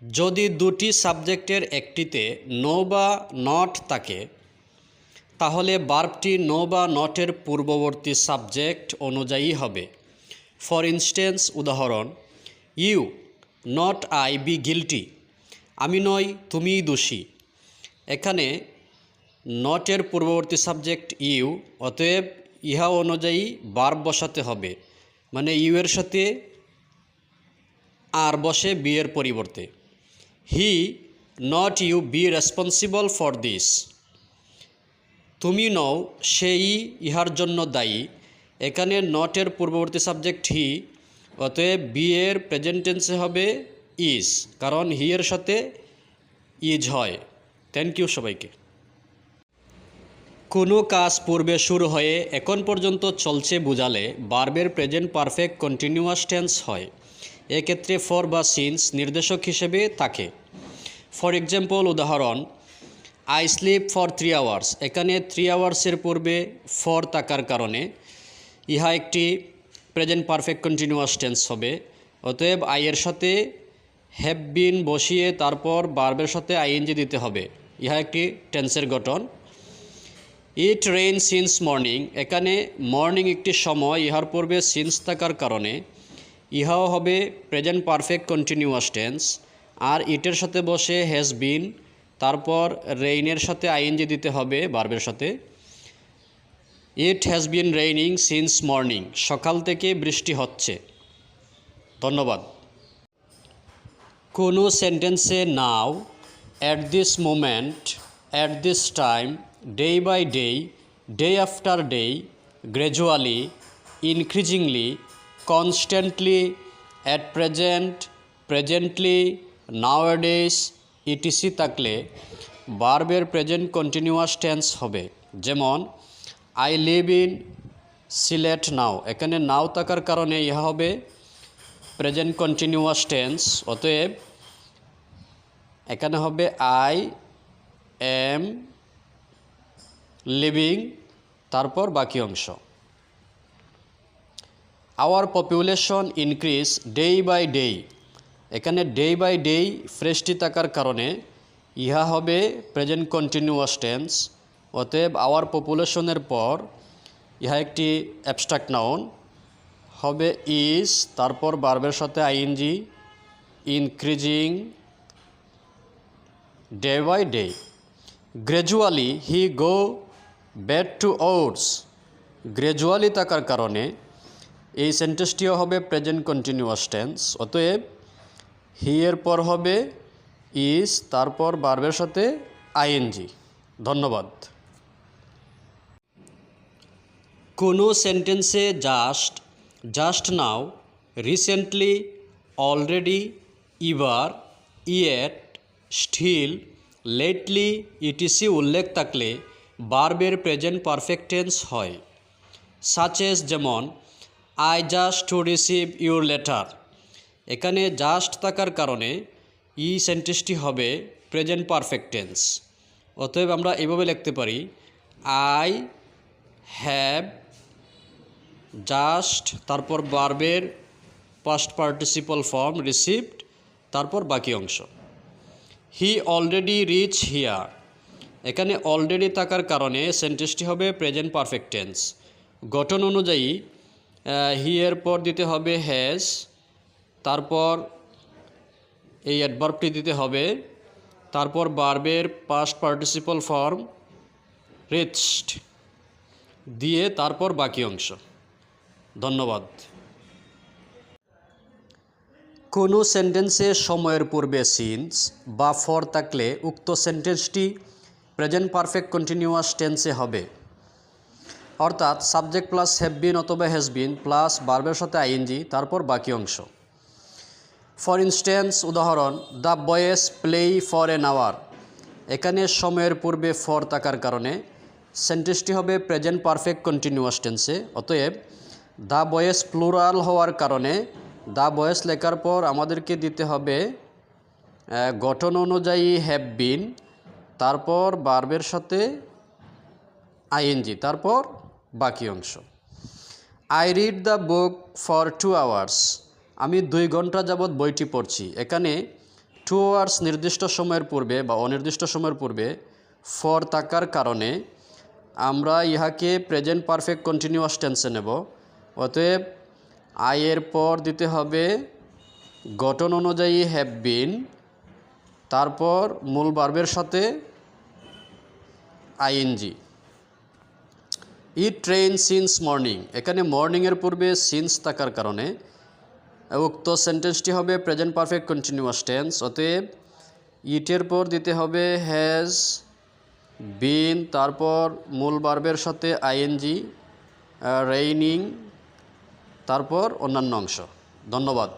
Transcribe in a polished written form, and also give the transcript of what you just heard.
যদি দুটি সাবজেক্টের একটিতে নো বা নট থাকে তাহলে ভার্বটি নো বা নটের পূর্ববর্তী সাবজেক্ট অনুযায়ী হবে। ফর ইনস্টেন্স, উদাহরণ, you not I be guilty, আমি নই তুমিই দোষী। এখানে নটের পূর্ববর্তী সাবজেক্ট ইউ, অতএব ইহা অনুযায়ী ভার্ব বসাতে হবে, মানে ইউ এর সাথে আর বসে বি এর পরিবর্তে। He not you be responsible for this, তুমি নও সেই ইহার জন্য দায়ী। এখানে নটের পূর্ববর্তী সাবজেক্ট হি, অতএব বি এর প্রেজেন্ট টেন্সে হবে ইজ, কারণ হি এর সাথে ইজ হয়। থ্যাংক ইউ সবাইকে। কোনো কাজ পূর্বে শুরু হয়ে এখন পর্যন্ত চলছে বোঝালে ভার্বের প্রেজেন্ট পারফেক্ট কন্টিনিউয়াস টেন্স হয়। এক্ষেত্রে ফর বা সিন্স নির্দেশক হিসেবে থাকে। ফর এক্সাম্পল, উদাহরণ, আই স্লিপ ফর 3 আওয়ার্স। এখানে 3 আওয়ার্সের পূর্বে ফর থাকার কারণে ইহা একটি প্রেজেন্ট পারফেক্ট কন্টিনিউয়াস টেন্স হবে। অতএব আই এর সাথে হ্যাভ বিন বসিয়ে তারপর ভার্বের সাথে আইএনজি দিতে হবে। ইহা একটি টেন্সের গঠন। ইট রেইন সিন্স মর্নিং। এখানে মর্নিং একটি সময়, ইহার পূর্বে সিন্স থাকার কারণে ইহাও হবে প্রেজেন্ট পারফেক্ট কন্টিনিউয়াস টেন্স। আর ইটের সাথে বসে হ্যাজ বিন, তারপর রেইনের সাথে আইএনজি দিতে হবে ভার্বের সাথে। It has been raining since morning. সকাল থেকে বৃষ্টি হচ্ছে। ধন্যবাদ। কোনো সেন্টেন্সে now, at this moment, at this time, day by day, day after day, gradually, increasingly, constantly, at present, presently, nowadays ETC থাকলে ভার্বের প্রেজেন্ট কন্টিনিউয়াস টেন্স হবে। যেমন, I live in Sylhet now. এখানে নাও থাকার কারণে ইহা হবে প্রেজেন্ট কন্টিনিউয়াস টেন্স। অতএব এখানে হবে আই এম লিভিং, তারপর বাকি অংশ। Our population increase day by day. এখানে ডে বাই ডে ফ্রেশটি থাকার কারণে ইহা হবে প্রেজেন্ট কন্টিনিউয়াস টেন্স। অতএব আওয়ার পপুলেশনের পর ইহা একটি অ্যাবস্ট্রাক্ট নাউন হবে ইজ, তারপর ভার্বের সাথে ING, increasing, day by day. Gradually he go back to oats. Gradually থাকার কারণে এই সেন্টেন্সটিও হবে প্রেজেন্ট কন্টিনিউয়াস টেন্স। অতএব হি এর পর হবে ইজ, তারপর ভার্বের সাথে আইএনজি। ধন্যবাদ। কোনো সেন্টেন্সে just, just now, recently, already, ever, yet, still, lately etc উল্লেখ থাকলে ভার্বের প্রেজেন্ট পারফেক্ট টেন্স হয়। সাচেস, যেমন, I just to receive your letter. এখানে জাস্ট থাকার কারণে ই সেন্টেন্সটি হবে প্রেজেন্ট পারফেক্ট টেন্স। অতএব আমরা এভাবে লিখতে পারি, আই হ্যাভ জাস্ট, তারপর ভার্বের পাস্ট পার্টিসিপল ফর্ম রিসিভড, তারপর বাকি অংশ। হি অলরেডি রিচ হিয়ার। এখানে অলরেডি থাকার কারণে সেন্টেন্সটি হবে প্রেজেন্ট পারফেক্ট টেন্স। গঠন অনুযায়ী হি এর পর দিতে হবে হ্যাজ, তারপর এই অ্যাডভার্বটি দিতে হবে, তারপর ভার্বের পাস্ট পার্টিসিপল ফর্ম রিচড দিয়ে তারপর বাকি অংশ। ধন্যবাদ। কোনো সেন্টেন্সে সময়ের পূর্বে সিন্স বা ফর থাকলে উক্ত সেন্টেন্সটি প্রেজেন্ট পারফেক্ট কন্টিনিউয়াস টেন্সে হবে। অর্থাৎ সাবজেক্ট প্লাস হ্যাভ বিন অথবা হ্যাজ বিন প্লাস ভার্বের সাথে আইএনজি, তারপর বাকি অংশ। ফর ইনস্টেন্স, উদাহরণ, the boys play for an hour. এখানে সময়ের পূর্বে ফর থাকার কারণে সেন্টেন্সটি হবে প্রেজেন্ট পারফেক্ট কন্টিনিউয়াস টেন্সে। অতএব দ্য বয়েজ প্লুরাল হওয়ার কারণে দ্য বয়েজ লেখার পর আমাদেরকে দিতে হবে গঠন অনুযায়ী হ্যাভ বিন, তারপর ভার্বের সাথে আইএনজি, তারপর বাকি অংশ। I read the book for 2 hours. আমি 2 ঘন্টা যাবৎ বইটি পড়ছি। এখানে টুয়ার্ডস নির্দিষ্ট সময়ের পূর্বে বা অনির্দিষ্ট সময়ের পূর্বে ফর থাকার কারণে আমরা ইহাকে প্রেজেন্ট পারফেক্ট কন্টিনিউয়াস টেন্সে নেব। অতএব আই এর পর দিতে হবে গঠন অনুযায়ী হ্যাভ বিন, তারপর মূল ভার্বের সাথে আইএনজি। ইট ট্রেন সিন্স মর্নিং, এখানে মর্নিংয়ের পূর্বে সিন্স থাকার কারণে উক্ত সেন্টেন্সটি হবে প্রেজেন্ট পারফেক্ট কন্টিনিউয়াস টেন্স। অতএব ইটের পর দিতে হবে হ্যাজ বিন, তারপর মূল ভার্বের সাথে আইএনজি, রেইনিং, তারপর অন্যান্য অংশ। ধন্যবাদ।